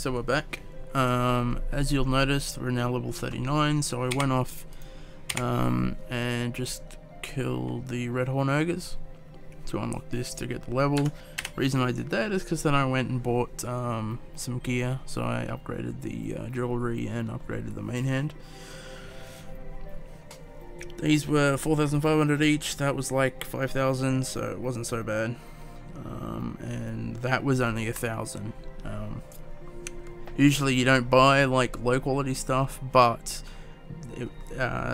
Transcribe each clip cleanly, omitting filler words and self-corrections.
so we're back. As you'll notice, we're now level 39, so I went off and just killed the Redhorn Ogres to unlock this to get the level. Reason I did that is because then I went and bought some gear, so I upgraded the jewelry and upgraded the main hand. These were 4,500 each, that was like 5,000, so it wasn't so bad. And that was only 1,000. Usually you don't buy like low quality stuff, but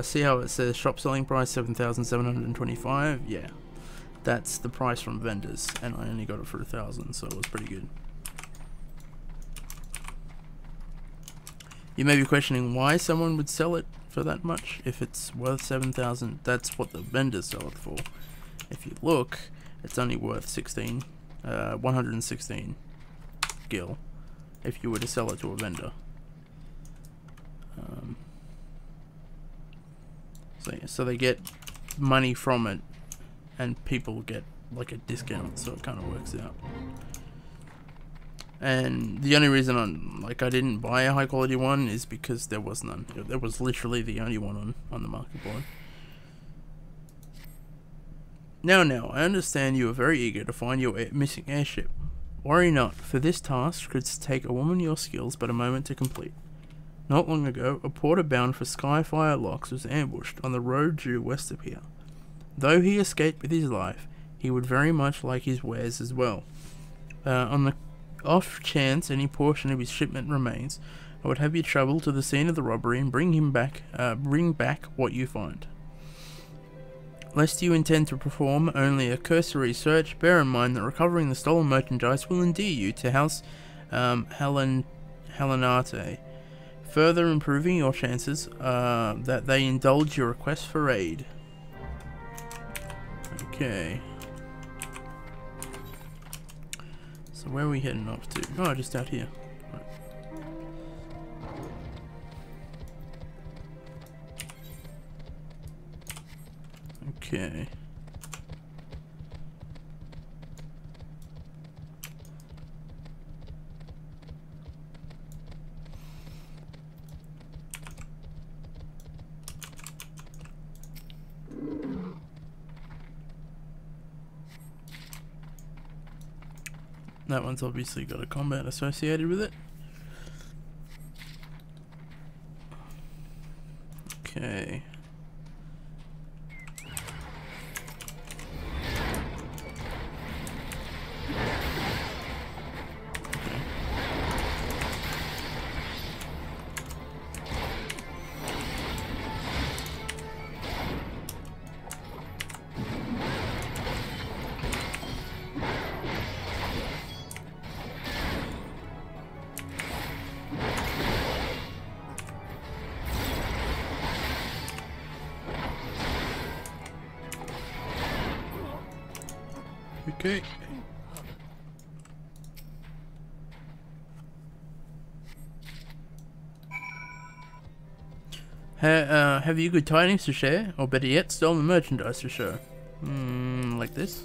see how it says shop selling price 7,725? Yeah, that's the price from vendors, and I only got it for 1,000, so it was pretty good. You may be questioning why someone would sell it for that much if it's worth 7,000. That's what the vendors sell it for. If you look, it's only worth 116 gil if you were to sell it to a vendor. So they get money from it, and people get like a discount, so it kind of works out. And the only reason I didn't buy a high quality one is because there was none. There was literally the only one on the market board. Now, I understand you are very eager to find your missing airship. Worry not, for this task could take a woman your skills but a moment to complete. Not long ago, a porter bound for Skyfire Locks was ambushed on the road due west of here. Though he escaped with his life, he would very much like his wares as well. On the off chance any portion of his shipment remains, I would have you travel to the scene of the robbery and bring back what you find. Lest you intend to perform only a cursory search, bear in mind that recovering the stolen merchandise will endear you to House Helenate, further improving your chances that they indulge your request for aid. Okay. So where are we heading off to? Oh, just out here. Right. Okay. That one's obviously got a combat associated with it. Okay. Okay. Have you good tidings to share, or better yet, stolen merchandise to show? Like this?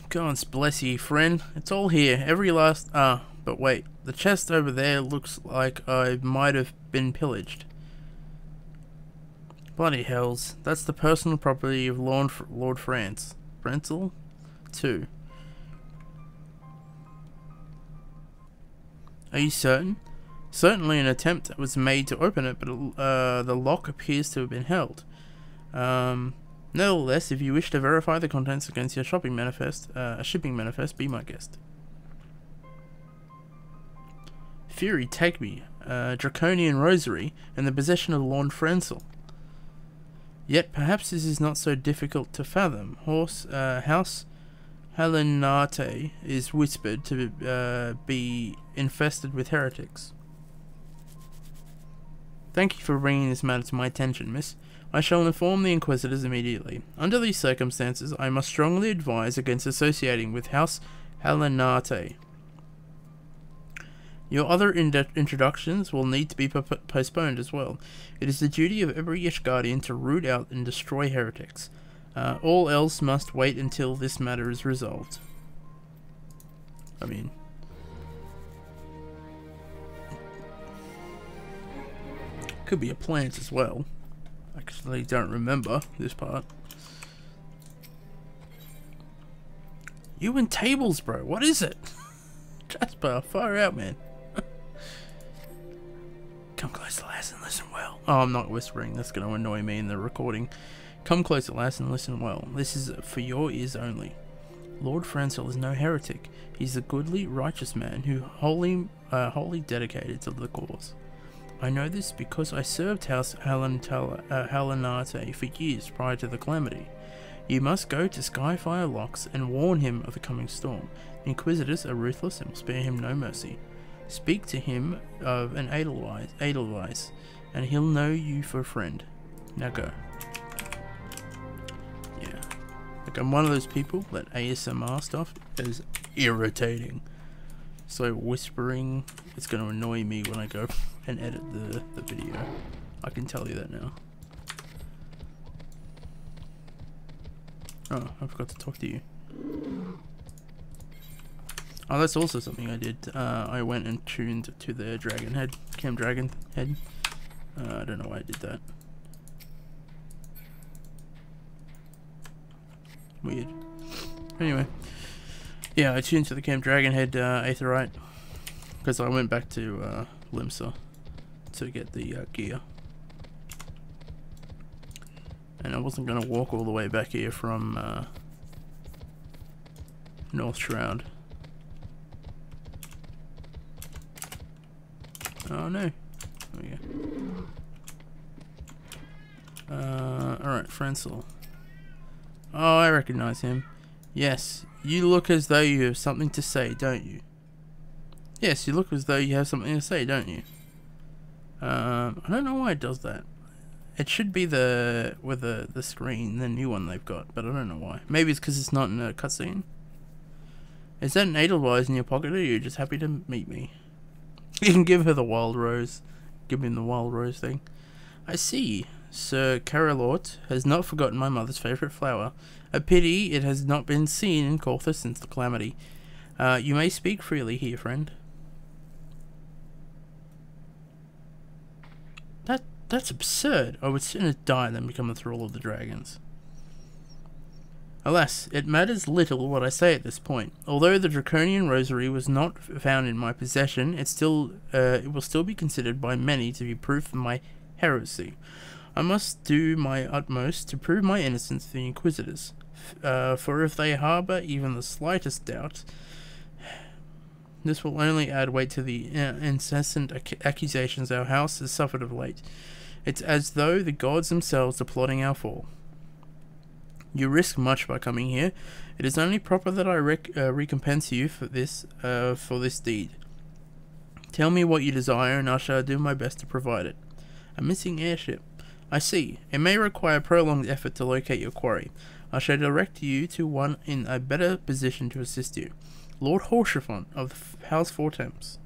God bless ye, friend. It's all here. Every last... but wait. The chest over there looks like I might have been pillaged. Bloody hells. That's the personal property of Lord France. Frenzel? 2. Are you certain? Certainly an attempt was made to open it, but the lock appears to have been held. Nevertheless, if you wish to verify the contents against your shipping manifest, be my guest. Fury, take me. Draconian Rosary, in the possession of Lord Frenzel. Yet perhaps this is not so difficult to fathom. House Helenate is whispered to be infested with heretics. Thank you for bringing this matter to my attention, miss. I shall inform the Inquisitors immediately. Under these circumstances, I must strongly advise against associating with House Helenate. Your other introductions will need to be postponed as well. It is the duty of every Ishgardian to root out and destroy heretics. All else must wait until this matter is resolved. I mean... could be a plant as well. Actually, don't remember this part. You and tables, bro. What is it? Jasper, far out, man. Come closer, lass, and listen well. Oh, I'm not whispering. That's going to annoy me in the recording. Come closer, lass, and listen well. This is for your ears only. Lord Francel is no heretic. He's a goodly, righteous man who wholly dedicated to the cause. I know this because I served House Halinate for years prior to the calamity. You must go to Skyfire Locks and warn him of the coming storm. The Inquisitors are ruthless and will spare him no mercy. Speak to him of an Edelweiss, and he'll know you for a friend. Now go. Yeah. Like, I'm one of those people that ASMR stuff is irritating. So whispering, it's going to annoy me when I go and edit the video. I can tell you that now. Oh, I forgot to talk to you. Oh, that's also something I did. I went and tuned to the Dragon Head, Camp Dragon Head. I don't know why I did that. Weird. Anyway. Yeah, I tuned to the Camp Dragon Head Aetheryte. Because I went back to Limsa to get the gear. And I wasn't going to walk all the way back here from North Shroud. Oh no. There we go. Alright, Francel. Oh, I recognize him. Yes, you look as though you have something to say, don't you? Yes, you look as though you have something to say, don't you? I don't know why it does that. It should be with the screen, the new one they've got, but I don't know why. Maybe it's because it's not in a cutscene. Is that an Edelweiss in your pocket, or are you just happy to meet me? You can give her the wild rose. Give him the wild rose thing. I see. Sir Caralort has not forgotten my mother's favourite flower. A pity it has not been seen in Corthus since the calamity. You may speak freely here, friend. That's absurd. I would sooner die than become a thrall of the dragons. Alas, it matters little what I say at this point. Although the Draconian Rosary was not found in my possession, it will still be considered by many to be proof of my heresy. I must do my utmost to prove my innocence to the Inquisitors, for if they harbour even the slightest doubt, this will only add weight to the incessant accusations our house has suffered of late. It's as though the gods themselves are plotting our fall. You risk much by coming here. It is only proper that I recompense you for this deed. Tell me what you desire, and I shall do my best to provide it. A missing airship. I see. It may require prolonged effort to locate your quarry. I shall direct you to one in a better position to assist you. Lord Haurchefant of the House Fortemps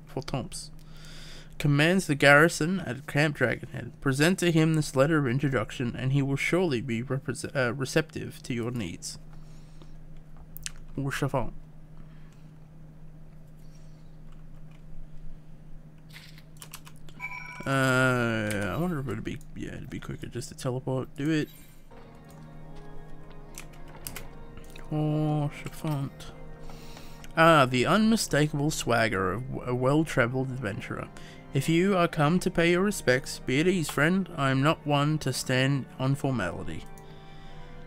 commands the garrison at Camp Dragonhead. Present to him this letter of introduction, and he will surely be receptive to your needs. Haurchefant. I wonder if it'd be quicker just to teleport. Do it. Haurchefant. Ah, the unmistakable swagger of a well-travelled adventurer. If you are come to pay your respects, be at ease, friend. I am not one to stand on formality.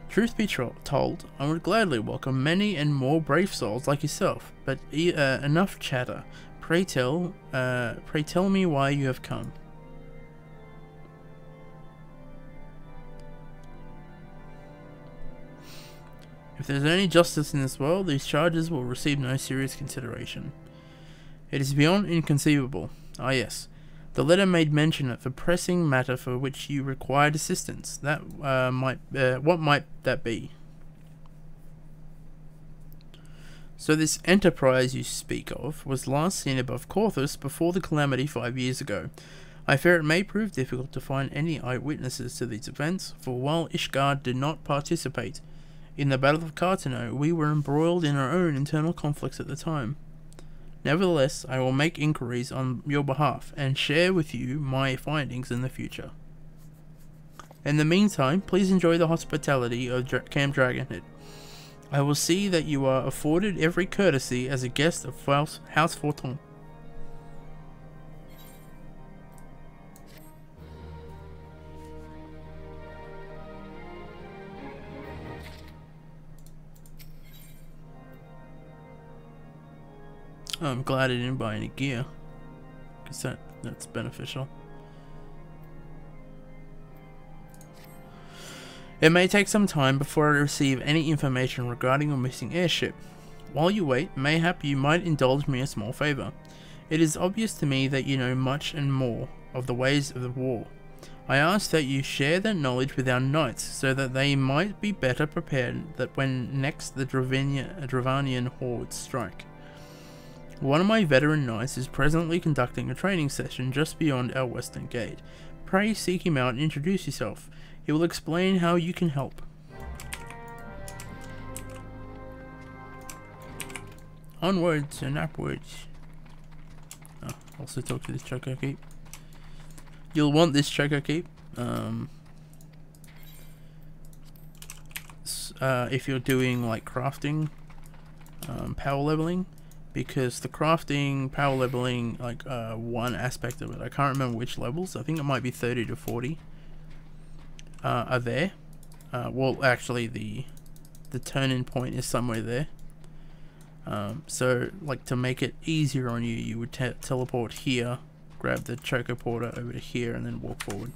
Truth be told, I would gladly welcome many and more brave souls like yourself, but enough chatter. Pray tell me why you have come. If there is any justice in this world, these charges will receive no serious consideration. It is beyond inconceivable. Ah yes, the letter made mention of a pressing matter for which you required assistance. What might that be? So this enterprise you speak of was last seen above Corthus before the calamity 5 years ago. I fear it may prove difficult to find any eyewitnesses to these events, for while Ishgard did not participate in the Battle of Cartano, we were embroiled in our own internal conflicts at the time. Nevertheless, I will make inquiries on your behalf and share with you my findings in the future. In the meantime, please enjoy the hospitality of Camp Dragonhead. I will see that you are afforded every courtesy as a guest of House Forton. I'm glad I didn't buy any gear, because that's beneficial. It may take some time before I receive any information regarding your missing airship. While you wait, mayhap you might indulge me a small favor. It is obvious to me that you know much and more of the ways of the war. I ask that you share that knowledge with our knights, so that they might be better prepared that when next the Dravanian hordes strike. One of my veteran knights is presently conducting a training session just beyond our western gate. Pray seek him out and introduce yourself. He will explain how you can help. Onwards and upwards. Oh, also talk to this Choco Keep. You'll want this Choco Keep. If you're doing like crafting, power leveling. Because the crafting, power leveling, like one aspect of it, I can't remember which levels, I think it might be 30 to 40, are there. Well, actually the turn-in point is somewhere there. So, like, to make it easier on you, you would teleport here, grab the Choco Porter over to here, and then walk forward.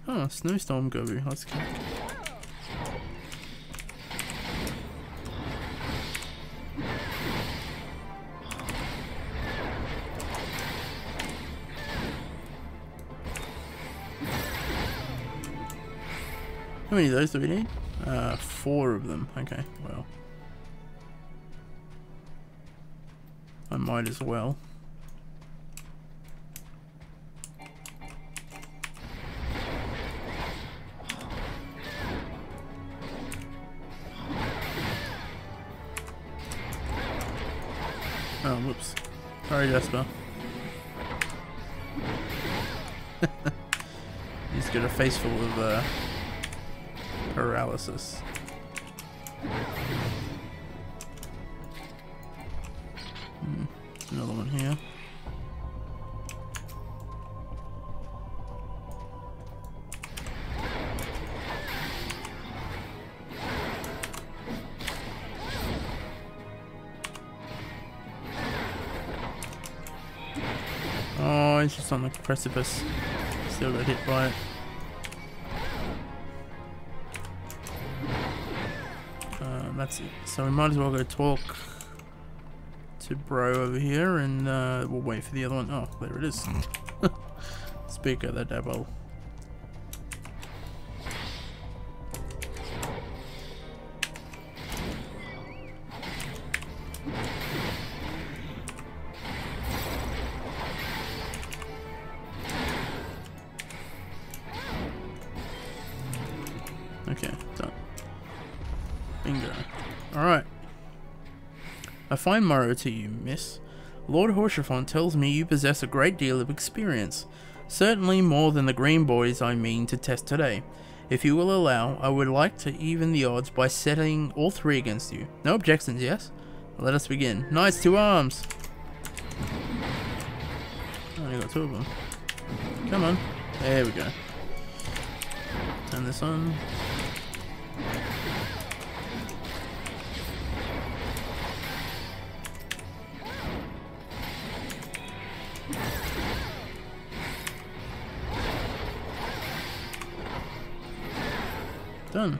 Oh, Snowstorm Gobu, let's go. How many of those do we need? 4 of them. Okay, well. I might as well. Oh, whoops. Sorry, Jasper. He's got a face full of, paralysis. Another one here. Oh, it's just on the precipice. Still got hit by it. That's it. So we might as well go talk to Bro over here, and we'll wait for the other one. Oh, there it is. Speak of the devil. Okay, done. Bingo. Alright. A fine morrow to you, miss. Lord Haurchefant tells me you possess a great deal of experience. Certainly more than the green boys I mean to test today. If you will allow, I would like to even the odds by setting all 3 against you. No objections, yes? Let us begin. Knights to arms! I only got 2 of them. Come on. There we go. Turn this on. Done.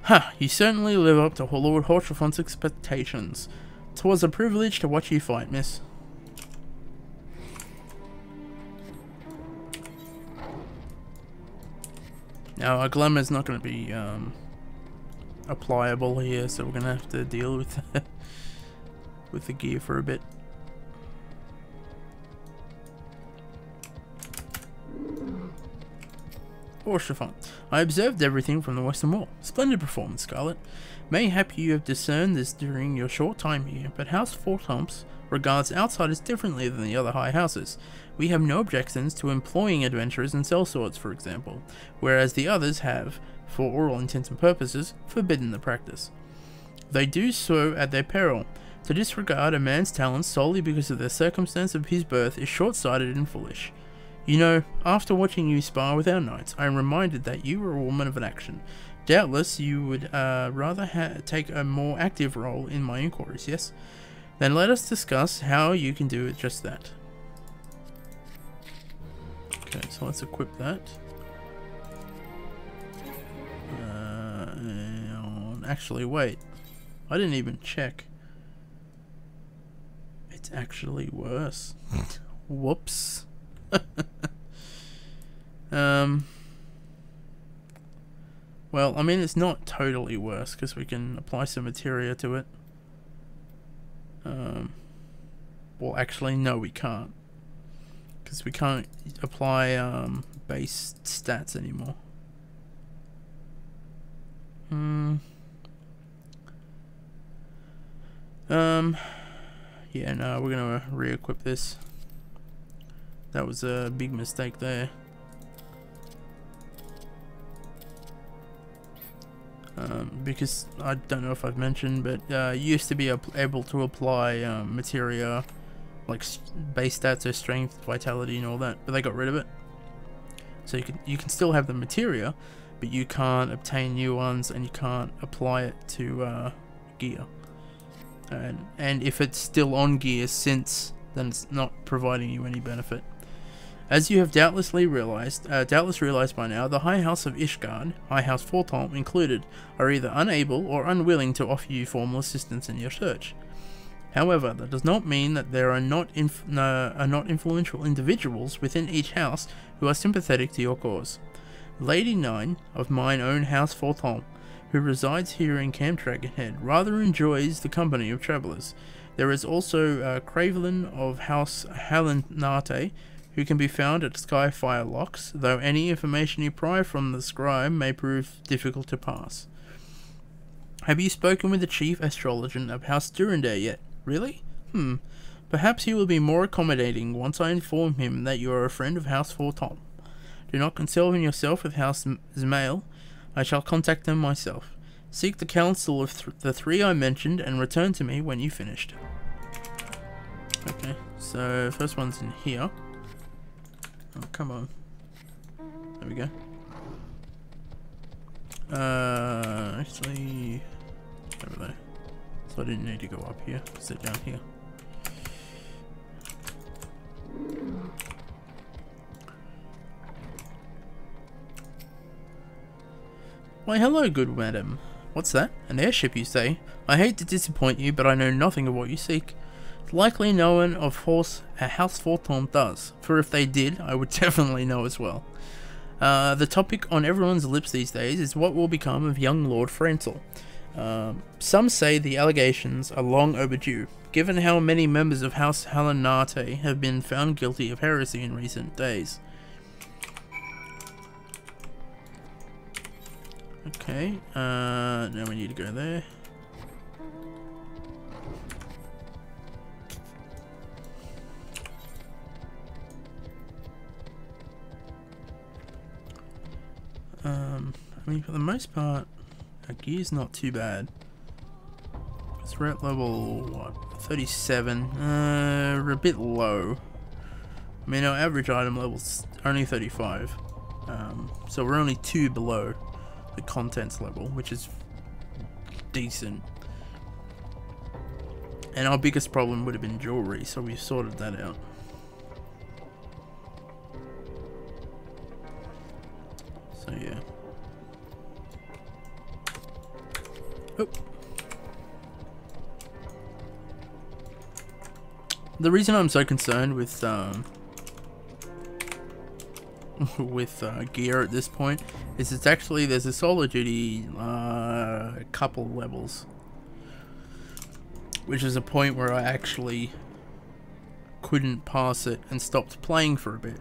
Ha! You certainly live up to Lord Haurchefant's expectations. 'Twas a privilege to watch you fight, miss. Now, our glamour's not going to be applicable here, so we're going to have to deal with with the gear for a bit. Or Chiffon. I observed everything from the Western Wall. Splendid performance, Scarlet. Mayhap you have discerned this during your short time here, but House Fortemps regards outsiders differently than the other high houses. We have no objections to employing adventurers and sellswords, for example, whereas the others have, for all intents and purposes, forbidden the practice. They do so at their peril. To disregard a man's talents solely because of the circumstance of his birth is short-sighted and foolish. You know, after watching you spar with our knights, I am reminded that you are a woman of an action. Doubtless you would rather take a more active role in my inquiries, yes? Then let us discuss how you can do it just that. Okay, so let's equip that. Actually, wait. I didn't even check. It's actually worse. Whoops. Well, I mean, it's not totally worse because we can apply some materia to it. Well, actually, no, we can't, because we can't apply base stats anymore. Yeah, no, we're gonna re-equip this. That was a big mistake there. Because I don't know if I've mentioned, but you used to be able to apply materia, like base stats, so strength, vitality, and all that, but they got rid of it. So you can still have the materia, but you can't obtain new ones, and you can't apply it to gear. And if it's still on gear since, then it's not providing you any benefit. As you have doubtless realized by now, the High House of Ishgard, High House Fortemps included, are either unable or unwilling to offer you formal assistance in your search. However, that does not mean that there are not influential individuals within each house who are sympathetic to your cause. Lady Nine of mine own House Fortemps, who resides here in Camp Dragonhead, rather enjoys the company of travellers. There is also Cravelin of House Halenate, who can be found at Skyfire Locks, though any information you pry from the scribe may prove difficult to pass. Have you spoken with the chief astrologer of House Durandare yet? Really? Perhaps he will be more accommodating once I inform him that you are a friend of House Fortemps. Do not concern yourself with House Zmail. I shall contact them myself. Seek the counsel of the three I mentioned and return to me when you finished. Okay, so first one's in here. Oh, come on. There we go. Actually, over there. So I didn't need to go up here. Sit down here. Why, hello, good madam. What's that? An airship, you say? I hate to disappoint you, but I know nothing of what you seek. Likely no one of House Fortemps does, for if they did, I would definitely know as well. The topic on everyone's lips these days is what will become of young Lord Francel. Some say the allegations are long overdue, given how many members of House Halenate have been found guilty of heresy in recent days. Okay, now we need to go there. I mean, for the most part, our gear's not too bad. Because we're at level, what, 37? We're a bit low. I mean, our average item level's only 35. So we're only 2 below the contents level, which is decent. And our biggest problem would have been jewelry, so we sorted that out. So yeah. Oh. The reason I'm so concerned with gear at this point is it's actually, there's a solar duty couple levels. which is a point where I actually couldn't pass it and stopped playing for a bit.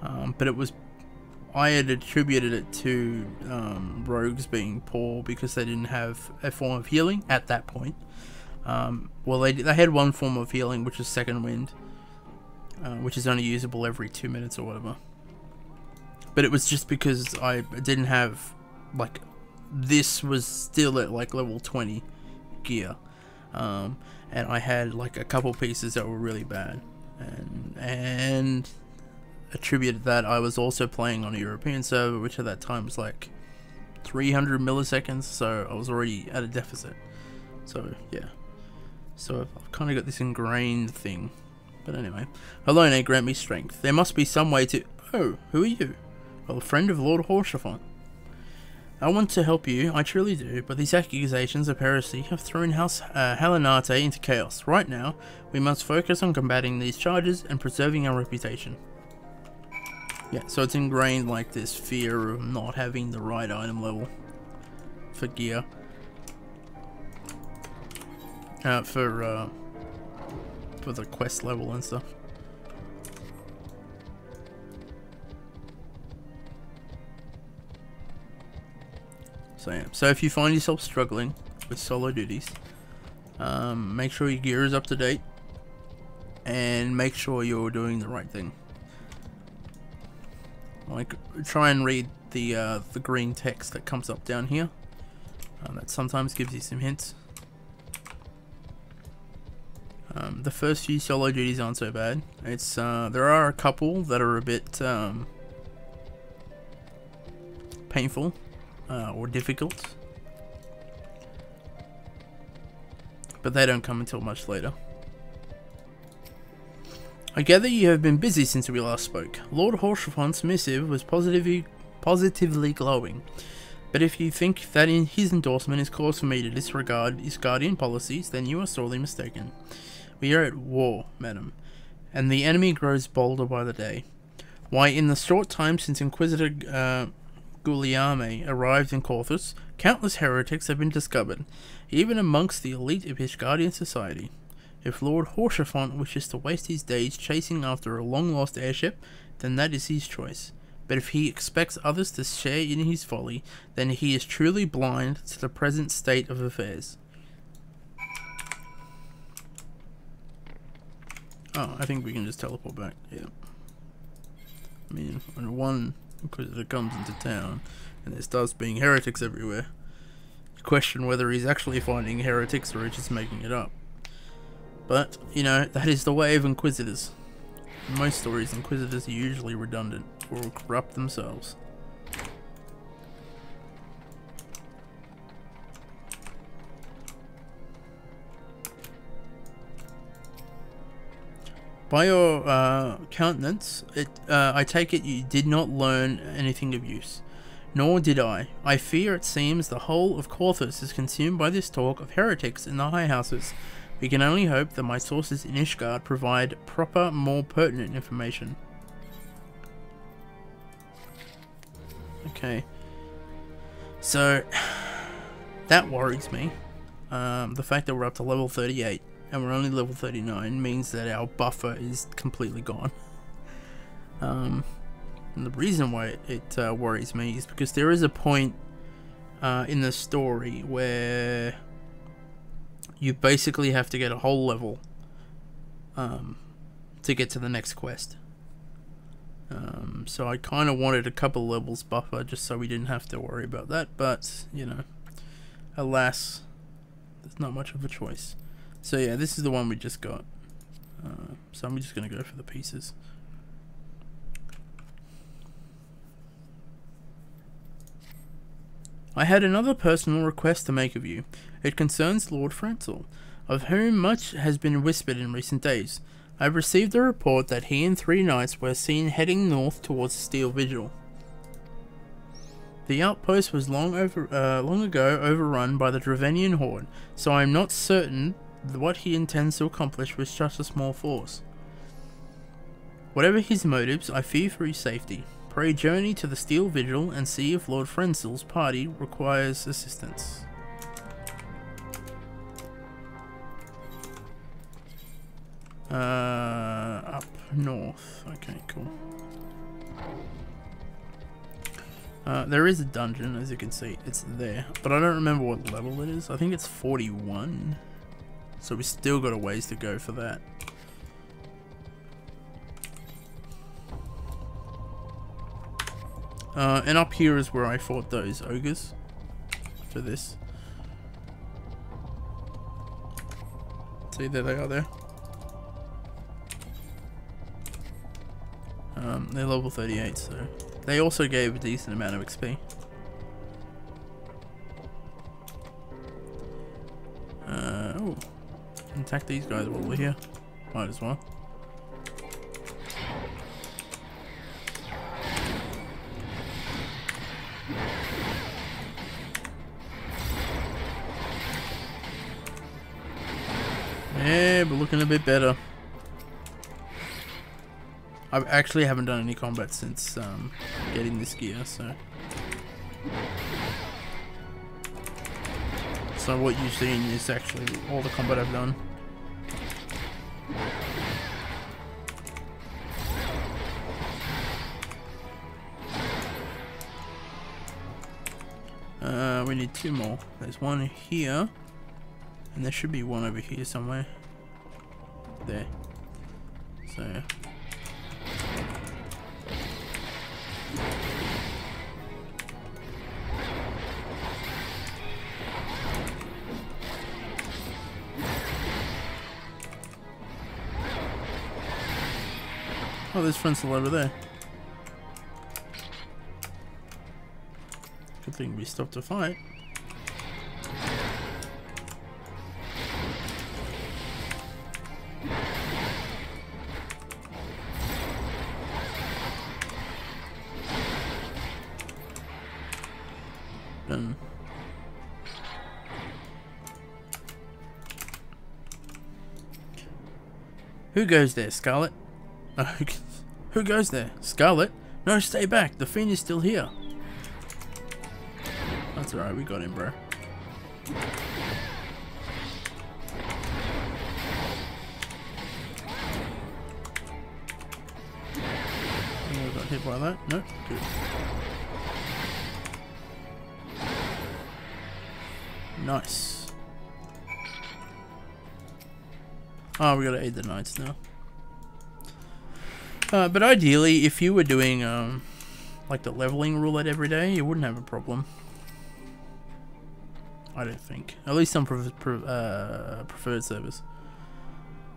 But I had attributed it to rogues being poor because they didn't have a form of healing at that point. Well, they had one form of healing, which is Second Wind, which is only usable every 2 minutes or whatever. But it was just because I didn't have, like, this was still at like level 20 gear, and I had like a couple pieces that were really bad, and attributed that I was also playing on a European server, which at that time was like 300 milliseconds, so I was already at a deficit. So yeah, so I've kind of got this ingrained thing. But anyway, Alone, grant me strength. There must be some way to... Oh, who are you? Well, a friend of Lord Haurchefant. I want to help you, I truly do, but these accusations of heresy have thrown House Halinate into chaos. Right now, we must focus on combating these charges and preserving our reputation. Yeah, so it's ingrained like this fear of not having the right item level for gear. For the quest level and stuff. So yeah, so if you find yourself struggling with solo duties, make sure your gear is up to date, and make sure you're doing the right thing. Like, try and read the green text that comes up down here. That sometimes gives you some hints. The first few solo duties aren't so bad. It's there are a couple that are a bit painful or difficult, but they don't come until much later. I gather you have been busy since we last spoke. Lord Haurchefant's missive was positively glowing, but if you think that his endorsement is cause for me to disregard his guardian policies, then you are sorely mistaken. We are at war, madam, and the enemy grows bolder by the day. Why, in the short time since Inquisitor Gulielme arrived in Coerthas, countless heretics have been discovered, even amongst the elite of his guardian society. If Lord Haurchefant wishes to waste his days chasing after a long-lost airship, then that is his choice. But if he expects others to share in his folly, then he is truly blind to the present state of affairs. Oh, I think we can just teleport back. Yeah. I mean, when one Inquisitor comes into town, and there starts being heretics everywhere, you question whether he's actually finding heretics or he's just making it up. But, you know, that is the way of Inquisitors. In most stories, Inquisitors are usually redundant, or corrupt themselves. By your countenance, I take it you did not learn anything of use. Nor did I. I fear it seems the whole of Coerthas is consumed by this talk of heretics in the high houses. We can only hope that my sources in Ishgard provide proper, more pertinent information. Okay. So, that worries me. The fact that we're up to level 38. And we're only level 39 means that our buffer is completely gone. And the reason why it worries me is because there is a point in the story where you basically have to get a whole level to get to the next quest. So I kind of wanted a couple levels buffer just so we didn't have to worry about that, but you know, alas, there's not much of a choice. So yeah, this is the one we just got. So I'm just going to go for the pieces. I had another personal request to make of you. It concerns Lord Franzel, of whom much has been whispered in recent days. I have received a report that he and 3 knights were seen heading north towards Steel Vigil. The outpost was long ago overrun by the Dravenian horde, so I am not certain what he intends to accomplish with such a small force. Whatever his motives, I fear for his safety. Pray journey to the Steel Vigil and see if Lord Frenzel's party requires assistance. Up north. Okay, cool. There is a dungeon, as you can see. It's there. But I don't remember what level it is. I think it's 41. So we still got a ways to go for that. And up here is where I fought those ogres. For this. See, there they are there. They're level 38, so they also gave a decent amount of XP. Oh, attack these guys while we're here. Might as well. Yeah, we're looking a bit better. I actually haven't done any combat since getting this gear, so what you've seen is actually all the combat I've done. We need 2 more. There's one here, and there should be one over here somewhere. There. So. Oh, there's Frenzel over there. Good thing we stopped to fight. Done. Who goes there, Scarlet? Who goes there? Scarlet? No, stay back. The Fiend is still here. That's alright, we got him, bro. I got hit by that. No, good. Nice. Oh, we gotta aid the knights now. But ideally, if you were doing like the leveling roulette every day, you wouldn't have a problem. I don't think. At least on preferred servers.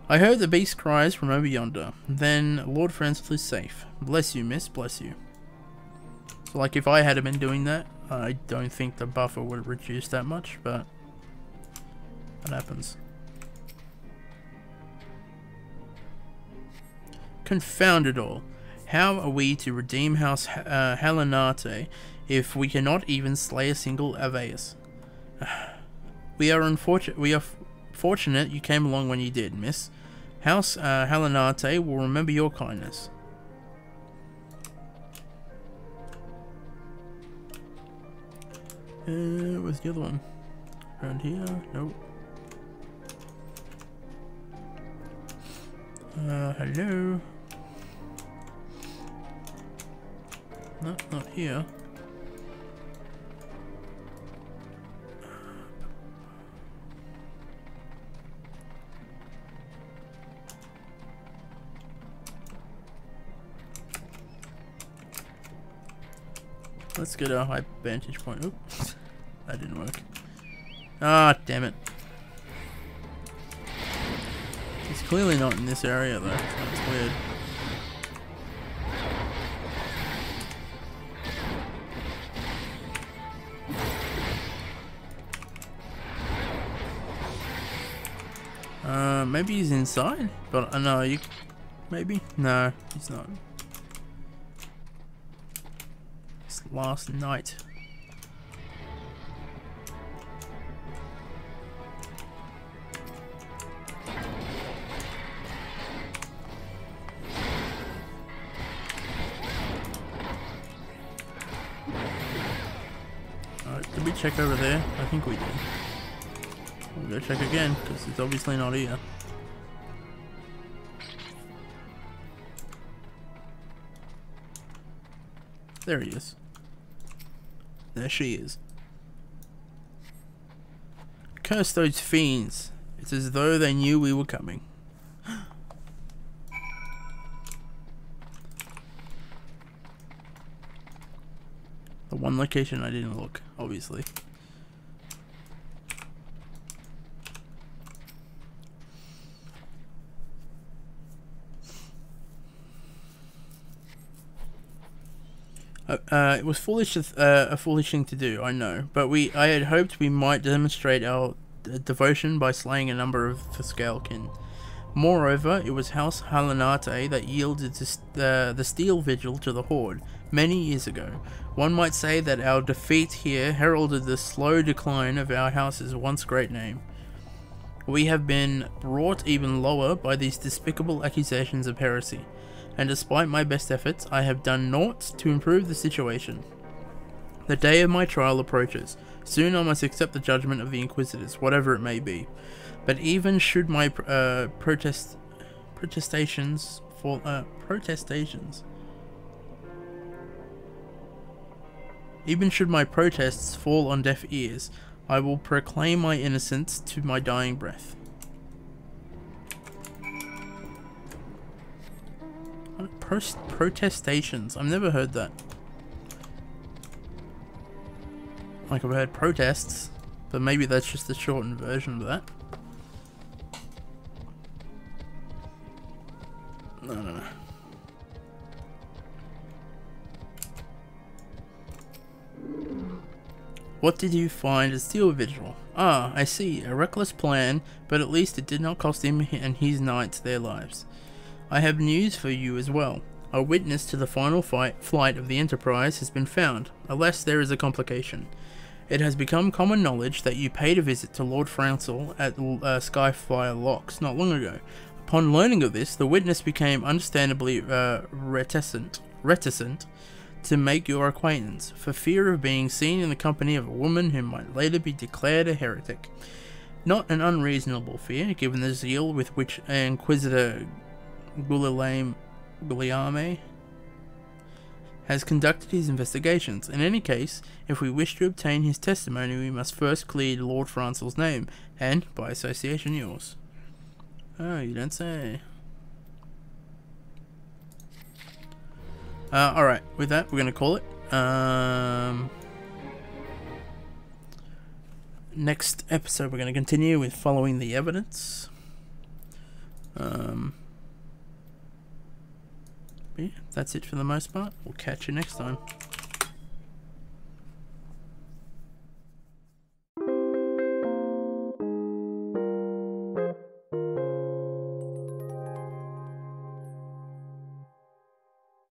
I heard the beast cries from over yonder. Then Lord Frenzel is safe. Bless you, miss. Bless you. So, like, if I had been doing that, I don't think the buffer would have reduced that much, but that happens. Confound it all. How are we to redeem House Halinate if we cannot even slay a single Aveus? We are fortunate you came along when you did, miss. House Halinate will remember your kindness. Where's the other one? Around here? Nope. Hello? No, not here. Let's get a high vantage point. Oops, that didn't work. Ah, damn it. It's clearly not in this area though. That's weird. Maybe he's inside, but no, you. Maybe no, he's not. It's last night. Did we check over there? I think we did. We'll go check again, because it's obviously not here. There he is. There she is. Curse those fiends. It's as though they knew we were coming. The one location I didn't look, obviously. It was foolish, a foolish thing to do, I know, but I had hoped we might demonstrate our devotion by slaying a number of the Scalekin. Moreover, it was House Halinate that yielded to the Steel Vigil to the Horde many years ago. One might say that our defeat here heralded the slow decline of our house's once great name. We have been brought even lower by these despicable accusations of heresy, and despite my best efforts, I have done naught to improve the situation. The day of my trial approaches. Soon I must accept the judgment of the Inquisitors, whatever it may be. But even should my protestations fall Even should my protests fall on deaf ears, I will proclaim my innocence to my dying breath. Protestations. I've never heard that. Like, I've heard protests, but maybe that's just a shortened version of that. No, no, no. What did you find at Steel Vigil? Ah, I see. A reckless plan, but at least it did not cost him and his knights their lives. I have news for you as well. A witness to the final flight of the Enterprise has been found. Alas, there is a complication. It has become common knowledge that you paid a visit to Lord Francel at Skyfire Locks not long ago. Upon learning of this, the witness became understandably reticent to make your acquaintance, for fear of being seen in the company of a woman who might later be declared a heretic. Not an unreasonable fear, given the zeal with which Inquisitor Guglielme has conducted his investigations. In any case, if we wish to obtain his testimony, we must first clear Lord Francel's name, and, by association, yours. Oh, you don't say. Alright, with that, we're going to call it. Next episode, we're going to continue with following the evidence. Yeah, that's it for the most part. We'll catch you next time.